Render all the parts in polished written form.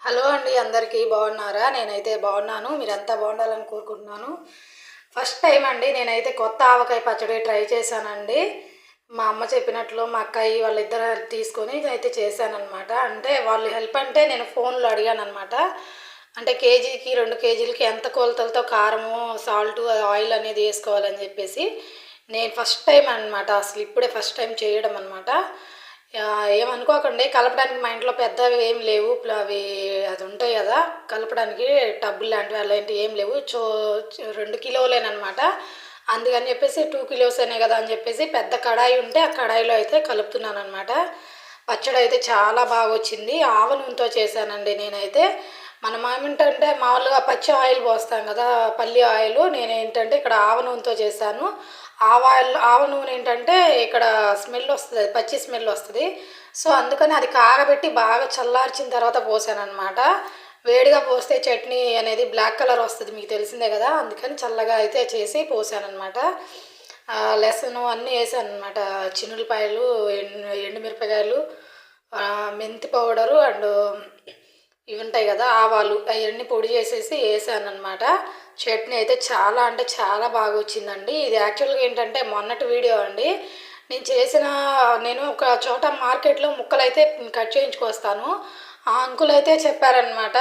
Hello అండి, అందరికీ బాగున్నారా? నేనైతే బాగున్నాను. మీరంతా బాగుండాలని కోరుకుంటున్నాను. ఫస్ట్ టైం అండి నేనైతే కొత్త ఆవకాయ పచ్చడి ట్రై చేశానండి. మా అమ్మ చెప్పినట్లు మా అక్కయ్య వాళ్ళిద్దరు తీసుకొని అయితే చేశానన్నమాట. అంటే వాళ్ళు హెల్ప్ అంటే నేను ఫోన్లో అడిగానన్నమాట. అంటే కేజీకి 2 కేజీలకి ఎంత కొలతలతో కారము, సాల్టు, ఆయిల్ అనేది వేసుకోవాలని చెప్పేసి నేను ఫస్ట్ టైం అనమాట. అసలు ఇప్పుడే ఫస్ట్ టైం చేయడం అనమాట. ఏమనుకోకండి, కలపడానికి మా ఇంట్లో పెద్దవి ఏం లేవు. అవి అది ఉంటాయి కదా కలపడానికి, టబ్బులు లాంటివి అలాంటివి ఏం లేవు. 2 కిలోలేనమాట. అందుకని చెప్పేసి 2 కిలోస్ అనే కదా అని చెప్పేసి పెద్ద కడాయి ఉంటే ఆ కడాయిలో అయితే కలుపుతున్నాను అనమాట. పచ్చడి అయితే చాలా బాగా వచ్చింది. ఆవ నూనెతో చేశానండి నేనైతే. మనం ఏమిటంటే మామూలుగా పచ్చి ఆయిల్ పోస్తాం కదా, పల్లి ఆయిల్. నేనేంటంటే ఇక్కడ ఆవ నూనెతో చేశాను. ఆవ నూనె ఏంటంటే ఇక్కడ స్మెల్ వస్తుంది, పచ్చి స్మెల్ వస్తుంది. సో అందుకని అది కాగబెట్టి బాగా చల్లార్చిన తర్వాత పోసాను అనమాట. వేడిగా పోస్తే చట్నీ అనేది బ్లాక్ కలర్ వస్తుంది, మీకు తెలిసిందే కదా. అందుకని చల్లగా అయితే చేసి పోసాను అనమాట. లెసను అన్నీ వేసాను అనమాట. చిన్నులపాయలు, ఎండుమిరపకాయలు, మెంతి పౌడరు అండ్ ఇవి ఉంటాయి కదా ఆవాలు, అవన్నీ పొడి చేసేసి వేసాను అనమాట. చట్నీ అయితే చాలా అంటే చాలా బాగా వచ్చిందండి. ఇది యాక్చువల్గా ఏంటంటే మొన్నటి వీడియో అండి. నేను ఒక చోట మార్కెట్లో ముక్కలు అయితే కట్ చేయించుకొస్తాను. ఆ అంకుల్ అయితే చెప్పారనమాట.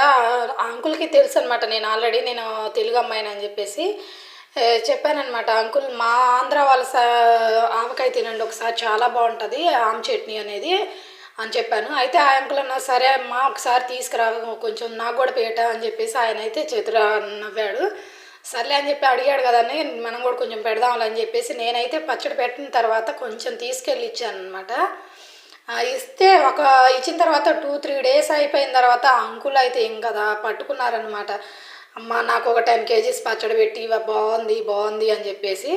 ఆ అంకుల్కి తెలుసు అనమాట, నేను తెలుగు అమ్మాయిని అని చెప్పేసి చెప్పానమాట. అంకుల్, మా ఆంధ్ర వాళ్ళ ఆవకాయ తినండి ఒకసారి, చాలా బాగుంటుంది ఆమ చట్నీ అనేది అని చెప్పాను. అయితే ఆ అంకుల్ అన్నా, సరే అమ్మా ఒకసారి తీసుకురా, కొంచెం నాకు కూడా పేట అని చెప్పేసి ఆయన అయితే చేతురా నవ్వాడు. సర్లే అని చెప్పి అడిగాడు కదని మనం కూడా కొంచెం పెడదాంలే చెప్పేసి నేనైతే పచ్చడి పెట్టిన తర్వాత కొంచెం తీసుకెళ్ళి ఇచ్చాను అనమాట. ఇచ్చిన తర్వాత 2-3 డేస్ అయిపోయిన తర్వాత అంకుల్ అయితే ఏం కదా పట్టుకున్నారనమాట. అమ్మ, నాకు ఒక 10 kgs పచ్చడి పెట్టి బాగుంది బాగుంది అని చెప్పేసి.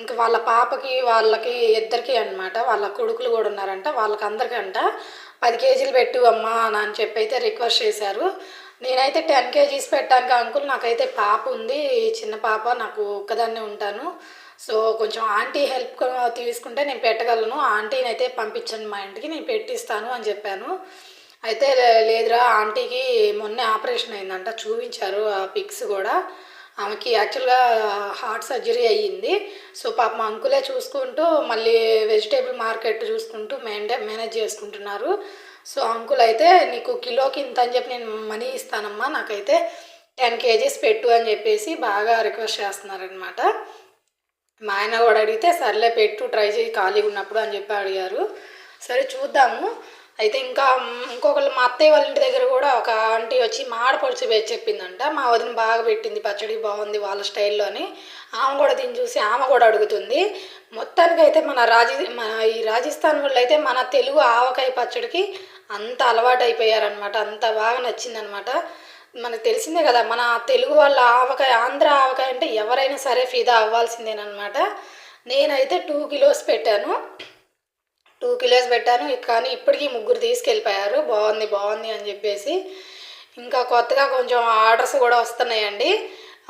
ఇంక వాళ్ళ పాపకి వాళ్ళకి ఇద్దరికి అనమాట, వాళ్ళ కొడుకులు కూడా ఉన్నారంట, వాళ్ళకి అందరికంట 10 kgs పెట్టు అమ్మా అని చెప్పి అయితే రిక్వెస్ట్ చేశారు. నేనైతే 10 kgs పెట్టడానికి, అంకుల్ నాకైతే పాప ఉంది, చిన్న పాప, నాకు ఒక్కదాన్నే ఉంటాను. సో కొంచెం ఆంటీ హెల్ప్ తీసుకుంటే నేను పెట్టగలను, ఆంటీని అయితే పంపించండి మా ఇంటికి, నేను పెట్టిస్తాను అని చెప్పాను. అయితే లేదురా, ఆంటీకి మొన్నే ఆపరేషన్ అయిందంట, చూపించారు ఆ పిక్స్ కూడా. ఆమెకి యాక్చువల్గా హార్ట్ సర్జరీ అయ్యింది. సో పాప మా అంకులే చూసుకుంటూ మళ్ళీ వెజిటేబుల్ మార్కెట్ చూసుకుంటూ మేనేజ్ చేసుకుంటున్నారు. సో అంకుల్ అయితే నీకు కిలోకి ఇంత అని చెప్పి నేను మనీ ఇస్తానమ్మా, నాకైతే 10 kgs పెట్టు అని చెప్పేసి బాగా రిక్వెస్ట్ చేస్తున్నారనమాట. మా ఆయన కూడా అడిగితే సర్లే పెట్టు, ట్రై చేయి ఖాళీగా ఉన్నప్పుడు అని చెప్పి అడిగారు. సరే చూద్దాము. అయితే ఇంకొకళ్ళు, మా అత్తయ్య వాళ్ళ ఇంటి దగ్గర కూడా ఒక ఆంటీ వచ్చి మాడపడుచు వేసి చెప్పిందంట, మా వదిన బాగా పెట్టింది పచ్చడి, బాగుంది వాళ్ళ స్టైల్లో అని. ఆమె కూడా తిని చూసి ఆమె కూడా అడుగుతుంది. మొత్తానికైతే మన ఈ రాజస్థాన్ వాళ్ళు అయితే మన తెలుగు ఆవకాయ పచ్చడికి అంత అలవాటు అయిపోయారనమాట, అంత బాగా నచ్చిందనమాట. మనకు తెలిసిందే కదా, మన తెలుగు వాళ్ళ ఆవకాయ, ఆంధ్ర ఆవకాయ అంటే ఎవరైనా సరే ఫిదా అవ్వాల్సిందేనమాట. నేనైతే 2 kilos పెట్టాను. 2 kilos పెట్టాను, కానీ ఇప్పటికీ ముగ్గురు తీసుకెళ్ళిపోయారు బాగుంది బాగుంది అని చెప్పేసి. ఇంకా కొత్తగా కొంచెం ఆర్డర్స్ కూడా వస్తున్నాయండి.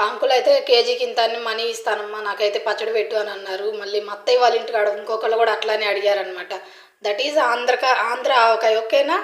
అంకుల్ అయితే కేజీకి ఇంత అని మనీ ఇస్తానమ్మా, నాకైతే పచ్చడి పెట్టు అని అన్నారు. మళ్ళీ మా అత్తయ్య వాళ్ళ ఇంటికాడ ఇంకొకళ్ళు కూడా అట్లానే అడిగారనమాట. దట్ ఈజ్ ఆంధ్ర ఆవకాయ, ఓకేనా?